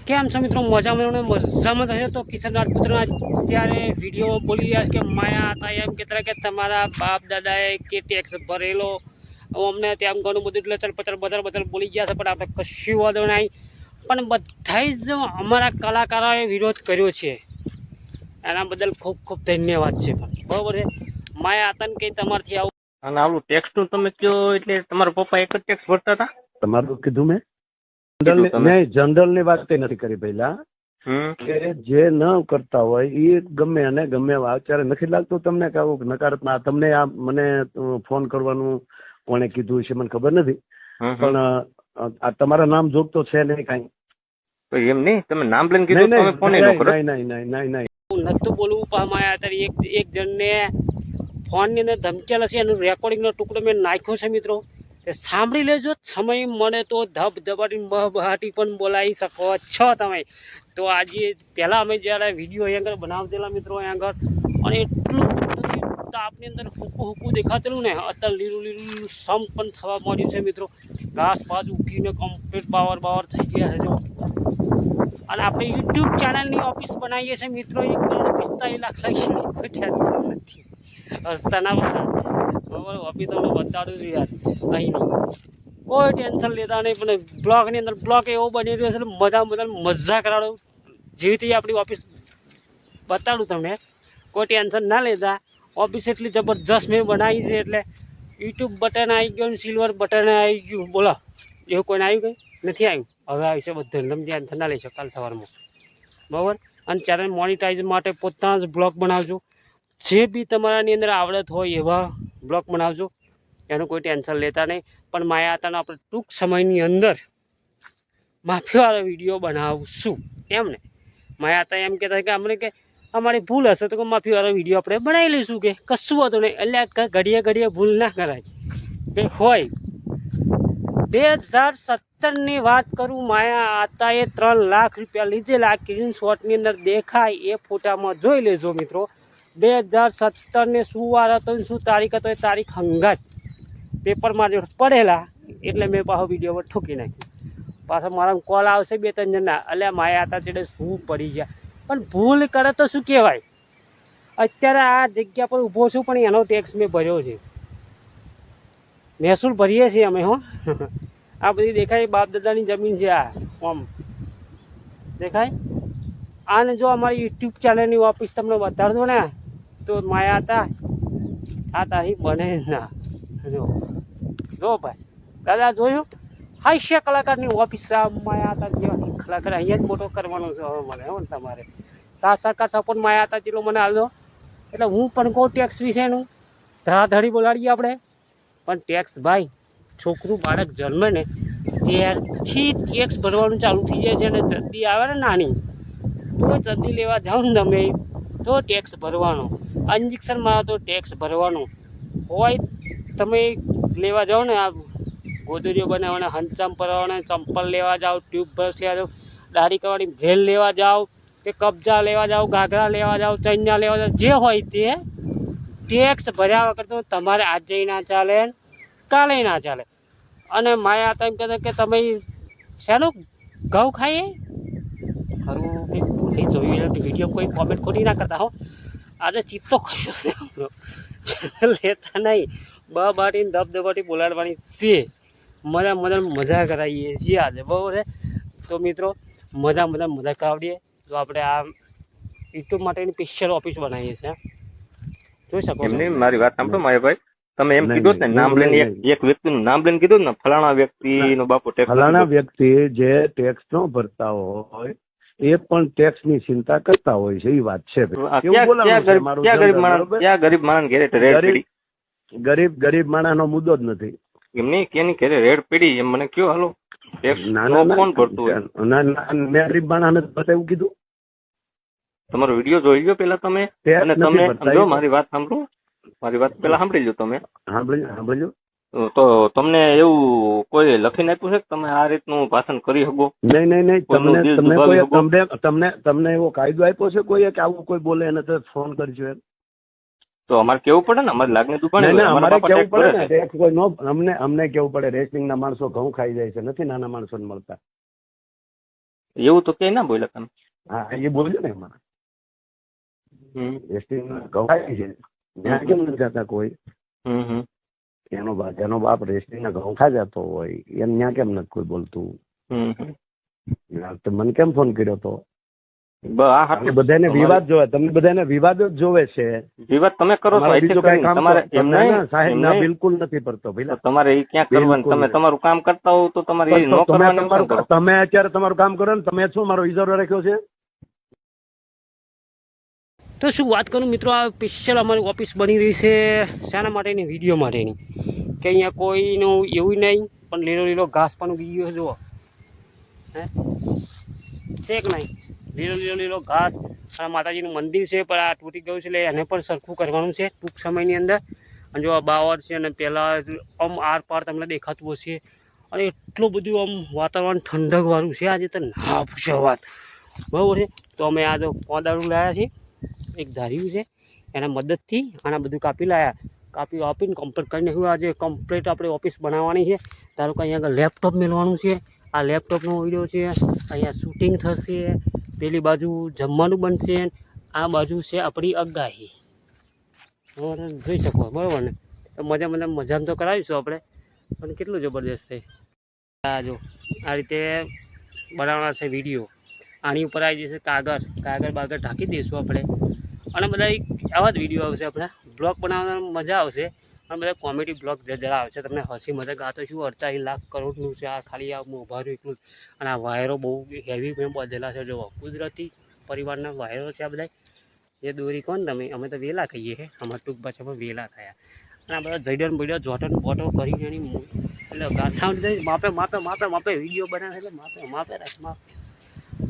કેમ છો મિત્રો? મજામાં થશે તો કિશન રાજપૂતના અત્યારે વિડીયો બોલી રહ્યા છે કે માયા હતા એમ કહેતા કે તમારા બાપ દાદાએ કે ટેક્સ ભરેલો અમને ત્યાં ઘણું બધું એટલે ચાલ બધા બોલી ગયા છે, પણ આપણે કશું વાંધો નહીં. પણ બધા જ અમારા કલાકારોએ વિરોધ કર્યો છે, એના બદલ ખૂબ ખૂબ ધન્યવાદ છે. બરાબર છે. માયા હતા ને કંઈ તમારથી આવું અને આવું ટેક્સનું તમે કહો એટલે તમારા પપ્પા એક જ ટેક્સ ભરતા હતા? તમારું કીધું મેં કીધું તમે? જનરલ ની વાત નથી કરી પહેલા કે જે ન કરતા હોય એ ગમે અને ગમે અત્યારે નથી લાગતું તમને કે આવું નકારાત્મક તમને આ મને ફોન કરવાનું કોણે કીધું છે મને ખબર નથી, પણ આ તમારા નામ જોગતો છે નહીં કાંઈ? તો એમ નહીં, તમે નામ લઈને કીધું તમે ફોન ન કરો? નહીં નતું બોલવું પામાયા અત્યારે એક જણને ફોનની અંદર ધમકેલા છે, એનું રેકોર્ડિંગનો ટુકડો મેં નાખ્યો છે મિત્રો, તે સાંભળી લેજો. સમય મળે તો ધબધબાટી મહબહાટી પણ બોલાવી શકો છો તમે. તો આજે પહેલાં અમે જ્યારે વિડીયો અહીંયા આગળ બનાવતેલા મિત્રો અહીંયા આગળ, અને એટલું તાપની અંદર હૂકું દેખાતેલું ને, અત્યારે લીલું સમ પણ થવા માંડ્યું છે મિત્રો. ઘાસ પાસ ઉગીને કમ્પ્લીટ બાવર થઈ ગયા છે જો. અને આપણે યુટ્યુબ ચેનલની ઓફિસ બનાવીએ છીએ મિત્રો, 1.45 લાખ લખી કોઈ ટેન્શન નથી. હસ્તાના બરાબર ઓફિસ તમને બતાડું છું યાર. અહીંની કોઈ ટેન્શન લેતા નહીં, પણ બ્લોગની અંદર બ્લોગ એવો બની રહ્યો છે મજા કરાવડો જેવી આપણી ઓફિસ બતાડું તમને. કોઈ ટેન્શન ના લેતા. ઓફિસ એટલી જબરજસ્ત મેં બનાવી છે, એટલે યુટ્યુબ બટન આવી ગયું, સિલ્વર બટન આવી ગયું. બોલો એવું કોઈને આવ્યું કંઈ નથી આવ્યું? હવે આવી છે બધું. તમે ટેન્શન ના લઈ શકો કાલ સવારમાં, બરાબર. અને ચેનલ મોનિટાઈઝ માટે પોતાના જ બ્લોગ બનાવજો. જે બી તમારાની અંદર આવડત હોય એવા બ્લોગ બનાવજો, એનું કોઈ ટેન્શન લેતા નહીં. પણ માયા હતાનો આપણે ટૂંક સમયની અંદર માફીવાળો વિડીયો બનાવશું એમને. માયા હતા એમ કહેતા કે અમને કે અમારી ભૂલ હશે તો માફીવાળો વિડીયો આપણે બનાવી લઈશું, કે કશું હતું નહીં. એટલે ઘડીએ ભૂલ ના કરાય કે હોય. 2017ની વાત કરું, માયા હતાએ 3 લાખ રૂપિયા લીધેલા. સ્ક્રીનશોટની અંદર દેખાય એ ફોટામાં જોઈ લેજો મિત્રો. 2017ને શું વાર હતો ને શું તારીખ હતો, એ તારીખ હંગાત પેપરમાં પડેલા, એટલે મેં પાછો વિડીયો પર ઠોકી નાખ્યું. પાછો મારા કોલ આવશે 2-3 જણના, એટલે માયા હતા ચડે શું પડી ગયા. પણ ભૂલ કરે તો શું કહેવાય? અત્યારે આ જગ્યા પર ઊભો છું, પણ એનો ટેક્સ મેં ભર્યો છે, મહેસૂલ ભરીએ છીએ અમે. હો આ બધી દેખાય બાપ દાદાની જમીન છે. આ આમ દેખાય. આને જો અમારી યુટ્યુબ ચેનલની ઓફિસ તમને બતાડજો ને, તો માયા હતા આ તારી બને ના. જો ભાઈ દાદા જોયું, હાસ્ય કલાકારની ઓફિસ માયા હતા જેવા કલાકાર અહીંયા જ મોટો કરવાનો છે હવે મને. હો તમારે સાથ સરકાર સપોર્ટ માયા હતા જેટલો મને આવજો, એટલે હું પણ કહું ટેક્સ વિશેનું ધડાધડી બોલાડીએ આપણે. પણ ટેક્સ ભાઈ, છોકરું બાળક જન્મે ને ત્યારથી ટેક્સ ભરવાનું ચાલુ થઈ જાય છે. અને જલ્દી આવે ને નાની, તો જલ્દી લેવા જાઓ ને તમે તો ટેક્સ ભરવાનો. ઇન્જેક્શન મારો તો ટેક્સ ભરવાનો હોય. તમે લેવા જાઓ ને, આ ગોદડીઓ બનાવવાના, હંચામ ભરવાના, ચંપલ લેવા જાઓ, ટ્યુબ બ્રશ લેવા જાઓ, દાઢી કરવાની ભેલ લેવા જાઓ, કે કબજા લેવા જાઓ, ઘાઘરા લેવા જાઓ, ચૈનિયા લેવા જાઓ, જે હોય તે ટેક્સ ભર્યા વગર તો તમારે આજે ના ચાલે, કાલે ના ચાલે. અને માયા હતા એમ કહેતા કે તમે શેનું ઘઉં ખાઈએ ખરું કે ભૂલી જોયું વિડીયો કોઈ કોમેન્ટ ખોટી ના કરતા હો. આજે ચિત્તો ખસ્યો છે લેતા નહીં. બાટીને ધબધબાટી બોલાડવાની છે. મજા કરાવીએ છીએ આજે, બરાબર છે. તો મિત્રો મજા કરાવીએ. તો આપણે આ યુટ્યુબ માટેની સ્પેશિયલ ઓફિસ બનાવીએ છીએ, જોઈ શકો છો. મારી વાત સાંભળો માયાભાઈ, તમે એમ કીધું ને નામ લઈને એક વ્યક્તિનું નામ લઈને કીધું ને, ફલાણા વ્યક્તિનો બાપુ ટેક્સ, ફલાણા વ્યક્તિ જે ટેક્સ ન ભરતા હોય એ પણ ટેક્સ ની ચિંતા કરતા હોય છે, એ વાત છે. ગરીબ માણસ ઘેરે રેડ પીડી, ગરીબ માણસ નો મુદ્દો જ નથી. એમની કેની ઘેરે રેડ પીડી એમ મને કયો. હાલો ટેક્સ કોણ ભરતું? મેં ગરીબ માણસ એવું કીધું? તમારો વિડીયો જોઈ ગયો પેલા તમે, અને તમે સમજો મારી વાત સાંભળો, મારી વાત પેલા સાંભળી લો તમે. સાંભળજો. તો તમને એવું કોઈ લખીને આપ્યું છે કે તમે આ રીતનું ભાષણ કરી શકો? નહીં. તમને એવો કાયદો આપ્યો છે કોઈ કે આવું કોઈ બોલે એને તો ફોન કરજો એમ? તો અમારે કેવું પડે ને, અમારી લાગણી દુકાન અમને કેવું પડે. રેસિંગ ના માણસો ઘઉં ખાઈ જાય છે, નથી નાના માણસો ને મળતા. એવું તો ક્યાંય ના બોલ્યા તમે. હા એ બોલ્યો ને એમાં હમ એસટી ગવાય છે ત્યાં કેમ નથી જતા કોઈ? હમ હમ એનો બાપ રેસ્ટિંગના ઘઉં ખા જતો હોય એમ ત્યાં કેમ નથી કોઈ બોલતું? હમ હમ. તો મને કેમ ફોન કર્યો તો? આ હાટું બધાને વિવાદ જોવે, તમને બધાને વિવાદ જ જોવે છે. વિવાદ તમે કરો છો એટલે કરીને તમારે એમ નહીં સાહેબ ના બિલકુલ નથી પડતો ભાઈ. તમારે એ ક્યાં કરવાનું? તમે તમારું કામ કરતા હોવ તો તમારે એ ન કરવાનું. તમે અત્યારે તમારું કામ કરો ને, તમે શું મારો ઇજારો રાખ્યો છે? તો શું વાત કરું મિત્રો, આ સ્પેશિયલ અમારી ઓફિસ બની રહી છે શાના માટેની? વિડીયો માટેની. કે અહીંયા કોઈનું એવું નહીં, પણ લીલો લીલો ઘાસ પણ ઉગી ગયો જુઓ. હે છે કે નહીં? લીલો ઘાસ. અને માતાજીનું મંદિર છે પણ આ તૂટી ગયું છે એટલે એને પણ સરખું કરવાનું છે ટૂંક સમયની અંદર. અને જો આ બાવર છે અને પહેલાં આમ આર પાર તમને દેખાતું હશે. અને એટલું બધું આમ વાતાવરણ ઠંડકવાળું છે આજે તો ના પૂછો વાત. બરાબર છે. તો અમે આ જો કોદાળું લાવ્યા છીએ, એક ધાર્યું છે એના મદદથી આના બધું કાપી આપીને કમ્પ્લીટ કરી નાખ્યું. આજે કમ્પ્લીટ આપણે ઓફિસ બનાવવાની છે. ધારો કે અહીંયા આગળ લેપટોપ મેળવાનું છે. આ લેપટોપનો વિડીયો છે. અહીંયા શૂટિંગ થશે, પેલી બાજુ જમવાનું બનશે, આ બાજુ છે આપણી આગાહી. જોઈ શકો બરાબર ને? તો મજામાં તો કરાવીશું આપણે, પણ કેટલું જબરદસ્ત છે. આ જો આ રીતે બનાવવાના છે વિડીયો. આની ઉપર આવી જશે કાગળ બાગળ ઢાંકી દઈશું આપણે. અને બધા આવા જ વિડીયો આવશે. આપણે બ્લોગ બનાવવાની મજા આવશે. અને બધા કોમેડી બ્લોગ જરા આવશે. તમને હસી મજાક. આ તો શું 48 લાખ કરોડનું છે આ ખાલી આ મોભારું એટલું. અને આ વાયરો બહુ હેવી મેં બધેલા છે. જો કુદરતી પરિવારના વાયરો છે આ બધા. એ દોરી કોણ તમે? અમે તો વેલા કહીએ છીએ, અમારા ટૂંક ભાષામાં વેલા થયા. અને આ બધા જઈડન બઈડન જોટન બોટો કરી એની એટલે ગાંઠા માપે વિડીયો બનાવે એટલે માપે રાખ.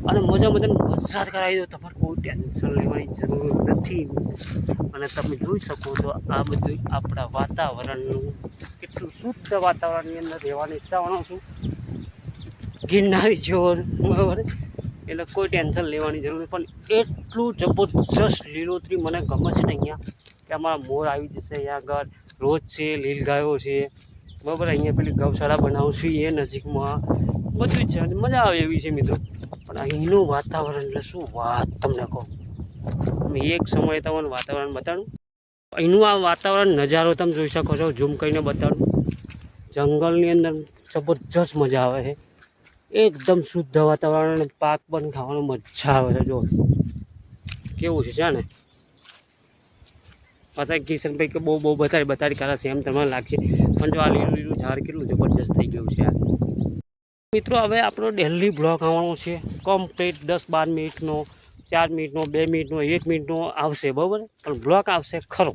અને મજાની મસાજ કરાવી દો. તમારે કોઈ ટેન્શન લેવાની જરૂર નથી. અને તમે જોઈ શકો છો આ બધું આપણા વાતાવરણનું કેટલું શુદ્ધ વાતાવરણની અંદર રહેવાની ઈચ્છાવાનો છું. ગિરનારી જોર બરાબર. એટલે કોઈ ટેન્શન લેવાની જરૂર નથી. પણ એટલું જબરજસ્ત લીલોતરી મને ગમે છે ને અહીંયા, કે અમારા મોર આવી જશે અહીંયા આગળ. રોજ છે, લીલગાયો છે બરાબર. અહીંયા પેલી ગૌશાળા બનાવશું એ નજીકમાં બધું જ છે. મજા આવે એવી છે મિત્રો. પણ અહીંનું વાતાવરણ એટલે શું વાત તમને કહું. મેં એક સમયે તમને વાતાવરણ બતાડું. અહીંનું આ વાતાવરણ નજારો તમે જોઈ શકો છો. ઝૂમ કરીને બતાડું. જંગલની અંદર જબરજસ્ત મજા આવે છે. એકદમ શુદ્ધ વાતાવરણ. પાક પણ ખાવાનું મજા આવે છે. જો કેવું છે ને? પાછા કિશનભાઈ કે બહુ બતાડી કાઢા છે એમ તમને લાગશે. પણ જો આ લીલું ઝાડ કેટલું જબરજસ્ત થઈ ગયું છે આ મિત્રો. હવે આપણો ડેલી બ્લોગ આવવાનો છે કમ્પ્લીટ 10-12 મિનિટનો, 4 મિનિટનો, 2 મિનિટનો, 1 મિનિટનો આવશે બરાબર. પણ બ્લોગ આવશે ખરો,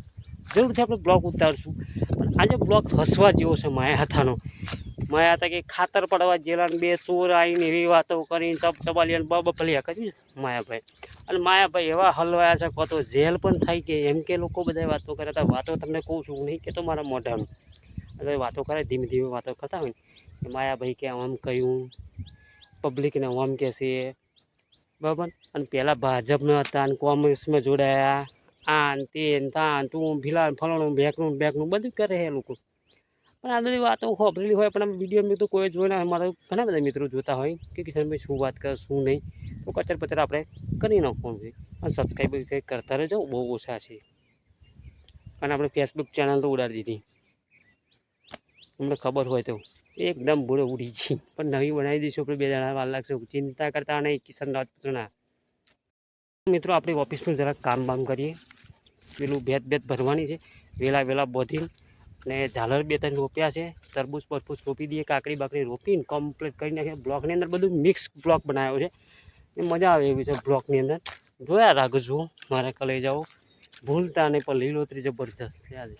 જરૂરથી આપણે બ્લોગ ઉતારશું. પણ આજે બ્લોગ હસવા જેવો છે. માયા હતા કે ખાતર પડવા જેલા 2 ચોર આવીને એવી વાતો કરીને ચપચપાલી બફલિયા કર્યું માયાભાઈ. અને માયાભાઈ એવા હલવાયા છે કહો તો જેલ પણ થાય કે એમ કે લોકો બધા વાતો કર્યા હતા. વાતો તમને કહું છું, નહીં કે તો મારા મોઢાનું. એટલે વાતો કરે ધીમે ધીમે વાતો કરતા હોય ને માયાભાઈ કે આમ કહ્યું, પબ્લિકને આમ કહેશે બરાબર. અને પહેલાં ભાજપના હતા અને કોંગ્રેસમાં જોડાયા. આન તેન તાન તું ભીલા ફલાણું બેકનું બધું કરે છે લોકો. પણ આ બધી વાતો ખોબરેલી હોય પણ વિડીયો મેં તો કોઈ જોઈને મારા ઘણા બધા મિત્રો જોતા હોય કે કિશનભાઈ શું વાત કરે શું નહીં. તો કચર પચર આપણે કરી નાખવાનું છે. અને સબસ્ક્રાઈબ કંઈક કરતા રહેજો, બહુ ઓછા છે. અને આપણે ફેસબુક ચેનલ તો ઉડાડી દીધી, તમને ખબર હોય તો. એકદમ બુડો ઉડી ગઈ, પણ નવી બનાવી દઈશું આપણે. 2 જણા વાર લાગશે, ચિંતા કરતા નહીં. કિશન રાજપૂતના મિત્રો આપણી ઓફિસનું જરાક કામ બામ કરીએ. પેલું ભેત ભરવાની છે. વેલા બોધીને અને ઝાલર 2-3 રોપ્યા છે. તરબૂચ બરબૂચ રોપી દઈએ, કાકડી બાકડી રોપીને કમ્પ્લીટ કરી નાખીએ. બ્લોકની અંદર બધું મિક્સ બ્લોક બનાવ્યો છે. એ મજા આવે એવી છે બ્લોકની અંદર. જોયા રાખજો, મારે કલે જાઓ ભૂલતા નહીં. પણ લીલોતરી જબરજસ્ત છે આજે.